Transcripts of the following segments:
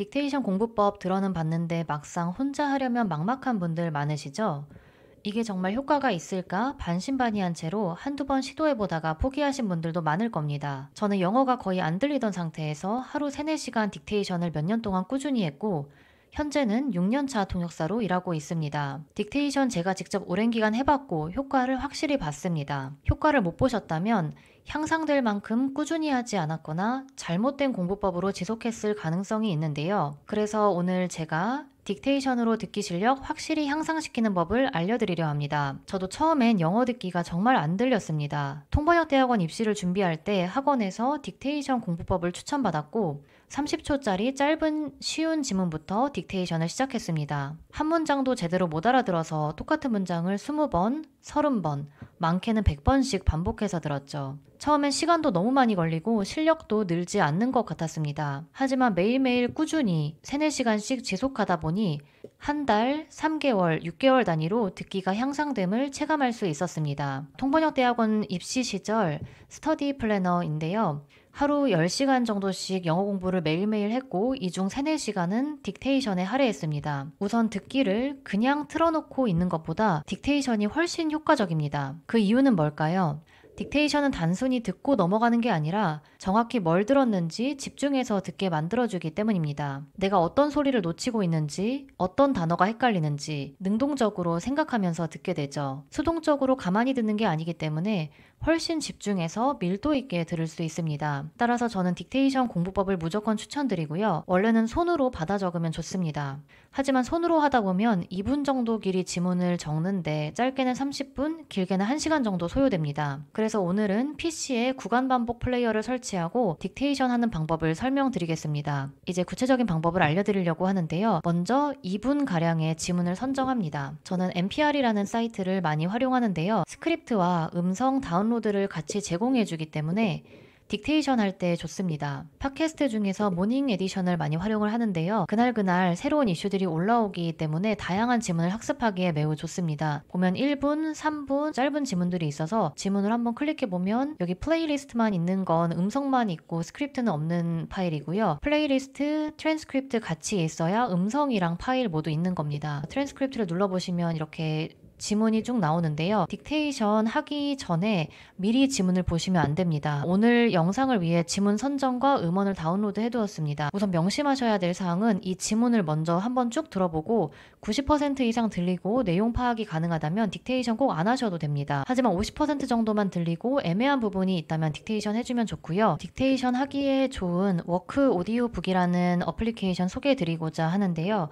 딕테이션 공부법 들어는 봤는데 막상 혼자 하려면 막막한 분들 많으시죠? 이게 정말 효과가 있을까 반신반의한 채로 한두 번 시도해보다가 포기하신 분들도 많을 겁니다. 저는 영어가 거의 안 들리던 상태에서 하루 3, 4시간 딕테이션을 몇 년 동안 꾸준히 했고 현재는 6년차 통역사로 일하고 있습니다. 딕테이션 제가 직접 오랜 기간 해봤고 효과를 확실히 봤습니다. 효과를 못 보셨다면 향상될 만큼 꾸준히 하지 않았거나 잘못된 공부법으로 지속했을 가능성이 있는데요. 그래서 오늘 제가 딕테이션으로 듣기 실력 확실히 향상시키는 법을 알려드리려 합니다. 저도 처음엔 영어 듣기가 정말 안 들렸습니다. 통번역대학원 입시를 준비할 때 학원에서 딕테이션 공부법을 추천받았고 30초짜리 짧은 쉬운 지문부터 딕테이션을 시작했습니다. 한 문장도 제대로 못 알아들어서 똑같은 문장을 20번, 30번, 많게는 100번씩 반복해서 들었죠. 처음엔 시간도 너무 많이 걸리고 실력도 늘지 않는 것 같았습니다. 하지만 매일매일 꾸준히 3, 4시간씩 지속하다 보니 한 달, 3개월, 6개월 단위로 듣기가 향상됨을 체감할 수 있었습니다. 통번역대학원 입시 시절 스터디 플래너인데요. 하루 10시간 정도씩 영어 공부를 매일매일 했고 이 중 3, 4시간은 딕테이션에 할애했습니다. 우선 듣기를 그냥 틀어놓고 있는 것보다 딕테이션이 훨씬 효과적입니다. 그 이유는 뭘까요? 딕테이션은 단순히 듣고 넘어가는 게 아니라 정확히 뭘 들었는지 집중해서 듣게 만들어주기 때문입니다. 내가 어떤 소리를 놓치고 있는지, 어떤 단어가 헷갈리는지 능동적으로 생각하면서 듣게 되죠. 수동적으로 가만히 듣는 게 아니기 때문에 훨씬 집중해서 밀도 있게 들을 수 있습니다. 따라서 저는 딕테이션 공부법을 무조건 추천드리고요. 원래는 손으로 받아 적으면 좋습니다. 하지만 손으로 하다 보면 2분 정도 길이 지문을 적는데 짧게는 30분, 길게는 1시간 정도 소요됩니다. 그래서 오늘은 PC에 구간 반복 플레이어를 설치하고 딕테이션 하는 방법을 설명드리겠습니다. 이제 구체적인 방법을 알려드리려고 하는데요. 먼저 2분가량의 지문을 선정합니다. 저는 NPR이라는 사이트를 많이 활용하는데요. 스크립트와 음성 다운로드를 같이 제공해주기 때문에 딕테이션 할 때 좋습니다. 팟캐스트 중에서 모닝 에디션을 많이 활용을 하는데요. 그날그날 새로운 이슈들이 올라오기 때문에 다양한 지문을 학습하기에 매우 좋습니다. 보면 1분, 3분 짧은 지문들이 있어서 지문을 한번 클릭해보면 여기 플레이리스트만 있는 건 음성만 있고 스크립트는 없는 파일이고요. 플레이리스트, 트랜스크립트 같이 있어야 음성이랑 파일 모두 있는 겁니다. 트랜스크립트를 눌러보시면 이렇게 지문이 쭉 나오는데요. 딕테이션 하기 전에 미리 지문을 보시면 안 됩니다. 오늘 영상을 위해 지문 선정과 음원을 다운로드 해두었습니다. 우선 명심하셔야 될 사항은 이 지문을 먼저 한번 쭉 들어보고 90% 이상 들리고 내용 파악이 가능하다면 딕테이션 꼭 안 하셔도 됩니다. 하지만 50% 정도만 들리고 애매한 부분이 있다면 딕테이션 해주면 좋고요. 딕테이션 하기에 좋은 워크 오디오 북이라는 어플리케이션 소개해드리고자 하는데요.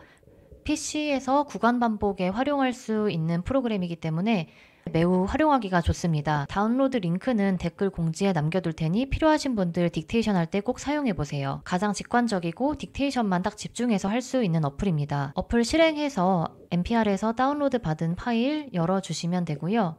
PC에서 구간 반복에 활용할 수 있는 프로그램이기 때문에 매우 활용하기가 좋습니다. 다운로드 링크는 댓글 공지에 남겨둘 테니 필요하신 분들 딕테이션 할 때 꼭 사용해보세요. 가장 직관적이고 딕테이션만 딱 집중해서 할 수 있는 어플입니다. 어플 실행해서 NPR에서 다운로드 받은 파일 열어주시면 되고요.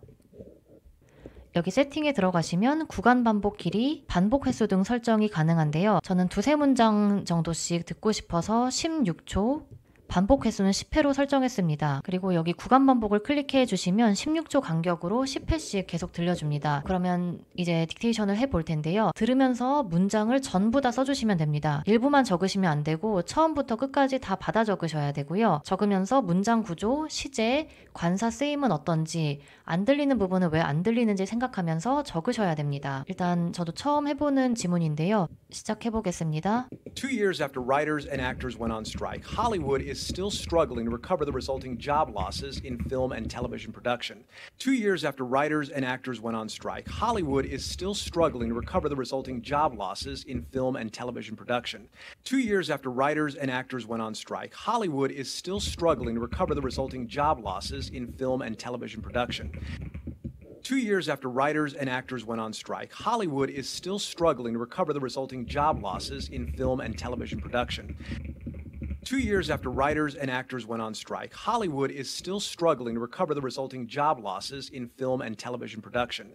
여기 세팅에 들어가시면 구간 반복 길이, 반복 횟수 등 설정이 가능한데요. 저는 두세 문장 정도씩 듣고 싶어서 16초, 반복 횟수는 10회로 설정했습니다. 그리고 여기 구간 반복을 클릭해 주시면 16초 간격으로 10회씩 계속 들려줍니다. 그러면 이제 딕테이션을 해볼 텐데요. 들으면서 문장을 전부 다 써주시면 됩니다. 일부만 적으시면 안 되고 처음부터 끝까지 다 받아 적으셔야 되고요. 적으면서 문장 구조, 시제, 관사 쓰임은 어떤지, 안 들리는 부분은 왜 안 들리는지 생각하면서 적으셔야 됩니다. 일단 저도 처음 해보는 지문인데요. 시작해 보겠습니다. 2 years after writers and actors went on strike, Hollywood is still struggling to recover the resulting job losses in film and television production. 2 years after writers and actors went on strike, Hollywood is still struggling to recover the resulting job losses in film and television production. 2 years after writers and actors went on strike, Hollywood is still struggling to recover the resulting job losses in film and television production. 2 years after writers and actors went on strike, Hollywood is still struggling to recover the resulting job losses in film and television production. 2 years after writers and actors went on strike, Hollywood is still struggling to recover the resulting job losses in film and television production.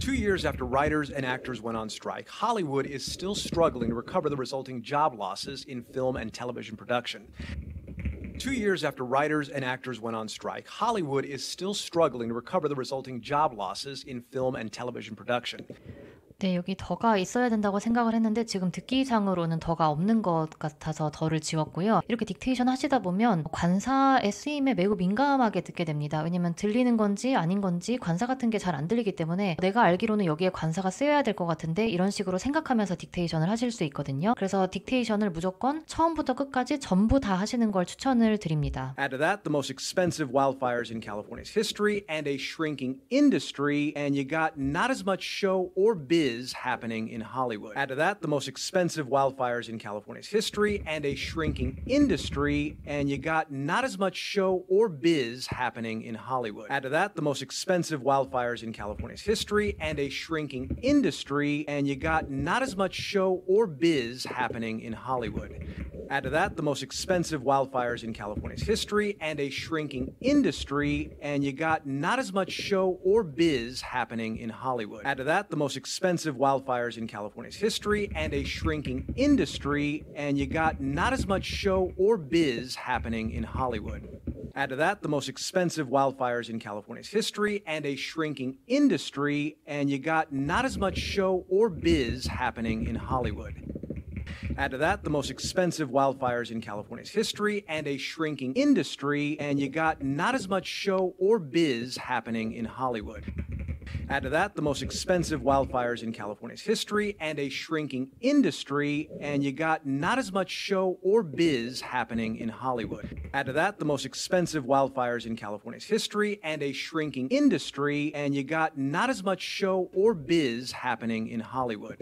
2 years after writers and actors went on strike, Hollywood is still struggling to recover the resulting job losses in film and television production. 2 years after writers and actors went on strike, Hollywood is still struggling to recover the resulting job losses in film and television production. 네, 여기 더가 있어야 된다고 생각을 했는데 지금 듣기상으로는 더가 없는 것 같아서 더를 지웠고요. 이렇게 딕테이션 하시다 보면 관사의 쓰임에 매우 민감하게 듣게 됩니다. 왜냐면 들리는 건지 아닌 건지 관사 같은 게 잘 안 들리기 때문에 내가 알기로는 여기에 관사가 쓰여야 될 것 같은데 이런 식으로 생각하면서 딕테이션을 하실 수 있거든요. 그래서 딕테이션을 무조건 처음부터 끝까지 전부 다 하시는 걸 추천을 드립니다. Add to that the most expensive wildfires in California's history and a shrinking industry, and you got not as much show or biz happening in Hollywood. Add to that the most expensive wildfires in California's history and a shrinking industry, and you got not as much show or biz happening in Hollywood. Add to that the most expensive wildfires in California's history and a shrinking industry, and you got not as much show or biz happening in Hollywood. Add to that the most expensive wildfires in California's history and a shrinking industry, and you got not as much show or biz happening in Hollywood. Add to that the most expensive wildfires in California's history and a shrinking industry, and you got not as much show or biz happening in Hollywood. Add to that the most expensive wildfires in California's history and a shrinking industry, and you got not as much show or biz happening in Hollywood. Add to that the most expensive wildfires in California's history and a shrinking industry, and you got not as much show or biz happening in Hollywood. Add to that the most expensive wildfires in California's history and a shrinking industry, and you got not as much show or biz happening in Hollywood. Add to that the most expensive wildfires in California's history and a shrinking industry, and you got not as much show or biz happening in Hollywood.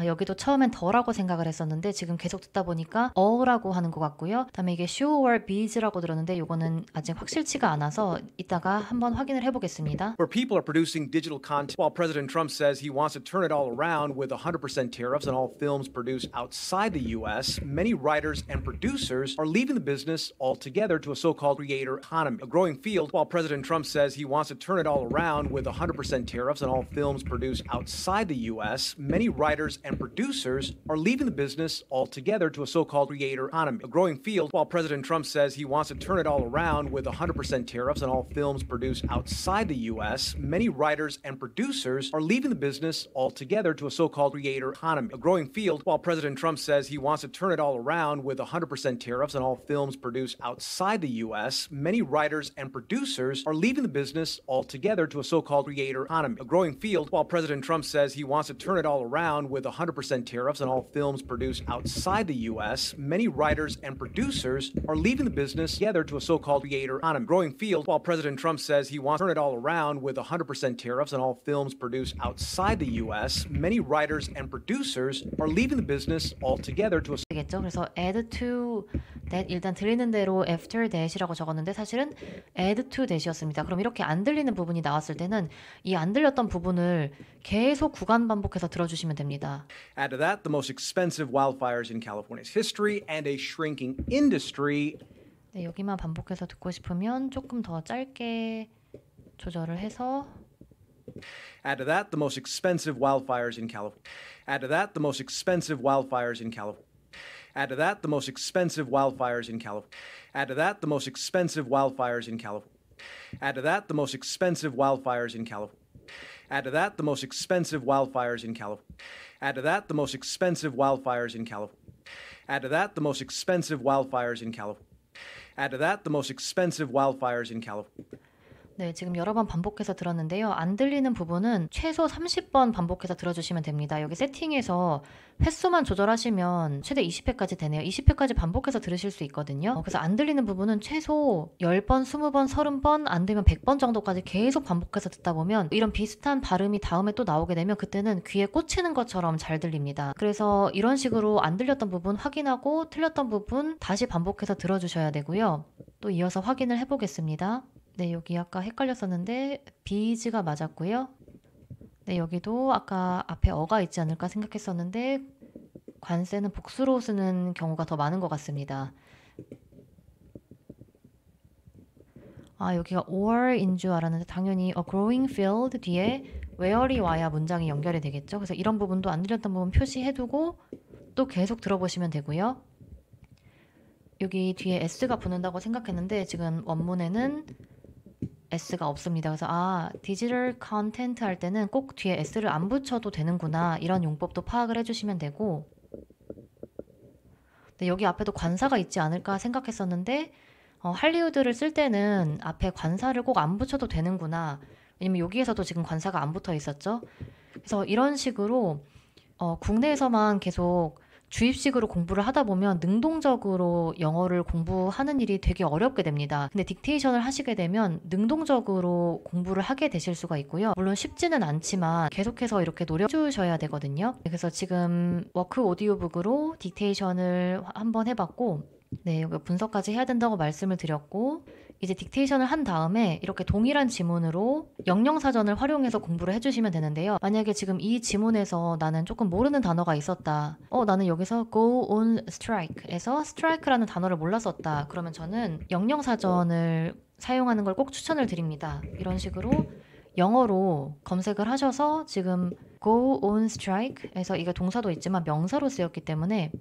여기도 처음엔 더라고 생각을 했었는데 지금 계속 듣다 보니까 어라고 하는 것 같고요. 그다음에 이게 show or biz라고 들었는데 이거는 아직 확실치가 않아서 이따가 한번 확인을 해보겠습니다. Where people are producing digital content, while President Trump says he wants to turn it all around with 100% tariffs on all films produced outside the U.S., many writers and producers are leaving the business altogether to a so-called creator economy, a growing field. While President Trump says he wants to turn it all around with 100% tariffs on all films produced outside the U.S., many writers and producers are leaving the business altogether to a so-called creator economy, a growing field. While President Trump says he wants to turn it all around with 100% tariffs on all films produced outside the U.S., many writers and producers are leaving the business altogether to a so-called creator economy, a growing field. While President Trump says he wants to turn it all around with 100% tariffs on all films produced outside the U.S., many writers and producers are leaving the business altogether to a so-called creator economy, a growing field. While President Trump says he wants to turn it all around with 100% tariffs on all films produced outside the U.S., many writers and producers are leaving the business together to a so-called creator economy, growing field. While President Trump says he wants to turn it all around with 100% tariffs on all films produced outside the U.S., many writers and producers are leaving the business altogether to a 되겠죠? 그래서 add to that 일단 들리는 대로 after that이라고 적었는데 사실은 add to that이었습니다. 그럼 이렇게 안 들리는 부분이 나왔을 때는 이 안 들렸던 부분을 계속 구간 반복해서 들어주시면 됩니다. Add to that the most expensive wildfires in California's history and a shrinking industry. 네, 여기만 반복해서 듣고 싶으면 조금 더 짧게 조절을 해서 Add to that the most expensive wildfires in California. Add to that the most expensive wildfires in California. Add to that the most expensive wildfires in California. Add to that the most expensive wildfires in California. Add to that the most expensive wildfires in California. Add to that the most expensive wildfires in California. Add to that the most expensive wildfires in California. Add to that the most expensive wildfires in California. Add to that the most expensive wildfires in California. 네, 지금 여러 번 반복해서 들었는데요. 안 들리는 부분은 최소 30번 반복해서 들어주시면 됩니다. 여기 세팅에서 횟수만 조절하시면 최대 20회까지 되네요. 20회까지 반복해서 들으실 수 있거든요. 그래서 안 들리는 부분은 최소 10번, 20번, 30번, 안 되면 100번 정도까지 계속 반복해서 듣다 보면 이런 비슷한 발음이 다음에 또 나오게 되면 그때는 귀에 꽂히는 것처럼 잘 들립니다. 그래서 이런 식으로 안 들렸던 부분 확인하고 틀렸던 부분 다시 반복해서 들어주셔야 되고요. 또 이어서 확인을 해보겠습니다. 네, 여기 아까 헷갈렸었는데 비즈가 맞았고요. 네, 여기도 아까 앞에 어가 있지 않을까 생각했었는데 관세는 복수로 쓰는 경우가 더 많은 것 같습니다. 아, 여기가 or인 줄 알았는데 당연히 a growing field 뒤에 where이 와야 문장이 연결이 되겠죠. 그래서 이런 부분도 안 들렸던 부분 표시해두고 또 계속 들어보시면 되고요. 여기 뒤에 s가 붙는다고 생각했는데 지금 원문에는 S가 없습니다. 그래서 디지털 컨텐트 할 때는 꼭 뒤에 S를 안 붙여도 되는구나. 이런 용법도 파악을 해주시면 되고, 네, 여기 앞에도 관사가 있지 않을까 생각했었는데 할리우드를 쓸 때는 앞에 관사를 꼭 안 붙여도 되는구나. 왜냐면 여기에서도 지금 관사가 안 붙어 있었죠. 그래서 이런 식으로 국내에서만 계속 주입식으로 공부를 하다 보면 능동적으로 영어를 공부하는 일이 되게 어렵게 됩니다. 근데 딕테이션을 하시게 되면 능동적으로 공부를 하게 되실 수가 있고요. 물론 쉽지는 않지만 계속해서 이렇게 노력해 주셔야 되거든요. 그래서 지금 워크 오디오북으로 딕테이션을 한번 해봤고, 네, 여기 분석까지 해야 된다고 말씀을 드렸고, 이제 딕테이션을 한 다음에 이렇게 동일한 지문으로 영영사전을 활용해서 공부를 해주시면 되는데요. 만약에 지금 이 지문에서 나는 조금 모르는 단어가 있었다. 나는 여기서 go on strike에서 strike라는 단어를 몰랐었다. 그러면 저는 영영사전을 사용하는 걸 꼭 추천을 드립니다. 이런 식으로 영어로 검색을 하셔서 지금 go on strike에서 이게 동사도 있지만 명사로 쓰였기 때문에,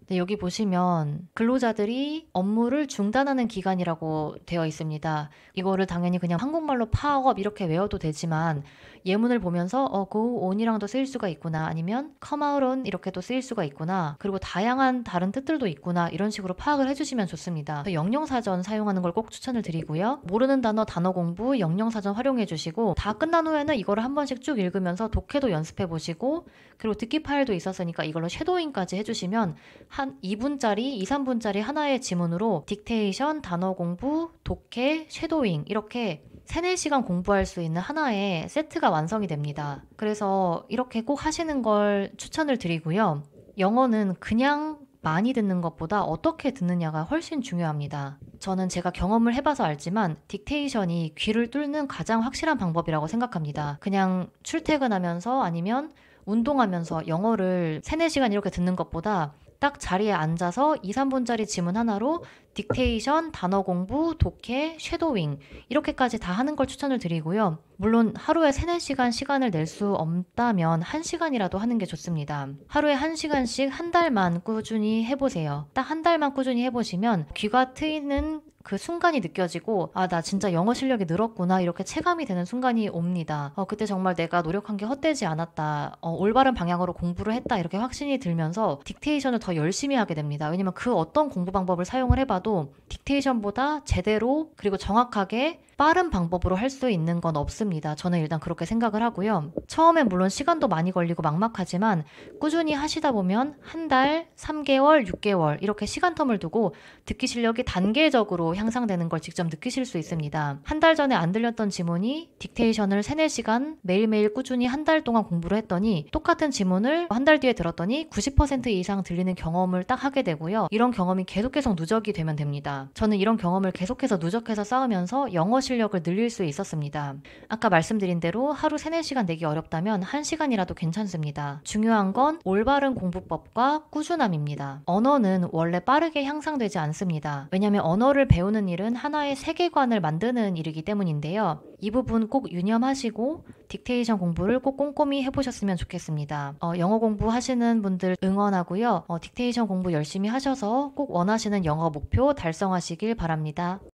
네, 여기 보시면 근로자들이 업무를 중단하는 기간이라고 되어 있습니다. 이거를 당연히 그냥 한국말로 파업 이렇게 외워도 되지만 예문을 보면서 go on이랑도 쓰일 수가 있구나, 아니면 come out on 이렇게도 쓰일 수가 있구나, 그리고 다양한 다른 뜻들도 있구나, 이런 식으로 파악을 해주시면 좋습니다. 영영사전 사용하는 걸 꼭 추천을 드리고요. 모르는 단어 공부 영영사전 활용해 주시고, 다 끝난 후에는 이거를 한 번씩 쭉 읽으면서 독해도 연습해 보시고, 그리고 듣기 파일도 있었으니까 이걸로 섀도잉까지 해주시면 한 2분짜리, 2, 3분짜리 하나의 지문으로 딕테이션, 단어 공부, 독해, 섀도잉 이렇게 3, 4시간 공부할 수 있는 하나의 세트가 완성이 됩니다. 그래서 이렇게 꼭 하시는 걸 추천을 드리고요. 영어는 그냥 많이 듣는 것보다 어떻게 듣느냐가 훨씬 중요합니다. 저는 제가 경험을 해봐서 알지만 딕테이션이 귀를 뚫는 가장 확실한 방법이라고 생각합니다. 그냥 출퇴근하면서 아니면 운동하면서 영어를 3, 4시간 이렇게 듣는 것보다 딱 자리에 앉아서 2, 3분짜리 지문 하나로 딕테이션, 단어 공부, 독해, 섀도잉 이렇게까지 다 하는 걸 추천을 드리고요. 물론 하루에 3, 4시간 시간을 낼 수 없다면 1시간이라도 하는 게 좋습니다. 하루에 1시간씩 한 달만 꾸준히 해보세요. 딱 한 달만 꾸준히 해보시면 귀가 트이는 그 순간이 느껴지고, 나 진짜 영어 실력이 늘었구나, 이렇게 체감이 되는 순간이 옵니다. 그때 정말 내가 노력한 게 헛되지 않았다, 올바른 방향으로 공부를 했다, 이렇게 확신이 들면서 딕테이션을 더 열심히 하게 됩니다. 왜냐면 그 어떤 공부 방법을 사용을 해봐도 딕테이션보다 제대로 그리고 정확하게 빠른 방법으로 할 수 있는 건 없습니다. 저는 일단 그렇게 생각을 하고요. 처음엔 물론 시간도 많이 걸리고 막막하지만 꾸준히 하시다 보면 한 달, 3개월, 6개월 이렇게 시간텀을 두고 듣기 실력이 단계적으로 향상되는 걸 직접 느끼실 수 있습니다. 한 달 전에 안 들렸던 지문이 딕테이션을 3, 4시간 매일매일 꾸준히 한 달 동안 공부를 했더니 똑같은 지문을 한 달 뒤에 들었더니 90% 이상 들리는 경험을 딱 하게 되고요. 이런 경험이 계속 누적이 되면 됩니다. 저는 이런 경험을 계속해서 누적해서 쌓으면서 영어 실력을 늘릴 수 있었습니다. 아까 말씀드린 대로 하루 3, 4시간 내기 어렵다면 1시간이라도 괜찮습니다. 중요한 건 올바른 공부법과 꾸준함입니다. 언어는 원래 빠르게 향상되지 않습니다. 왜냐하면 언어를 배우는 일은 하나의 세계관을 만드는 일이기 때문인데요. 이 부분 꼭 유념하시고 딕테이션 공부를 꼭 꼼꼼히 해보셨으면 좋겠습니다. 영어 공부하시는 분들 응원하고요. 딕테이션 공부 열심히 하셔서 꼭 원하시는 영어 목표 달성하시길 바랍니다.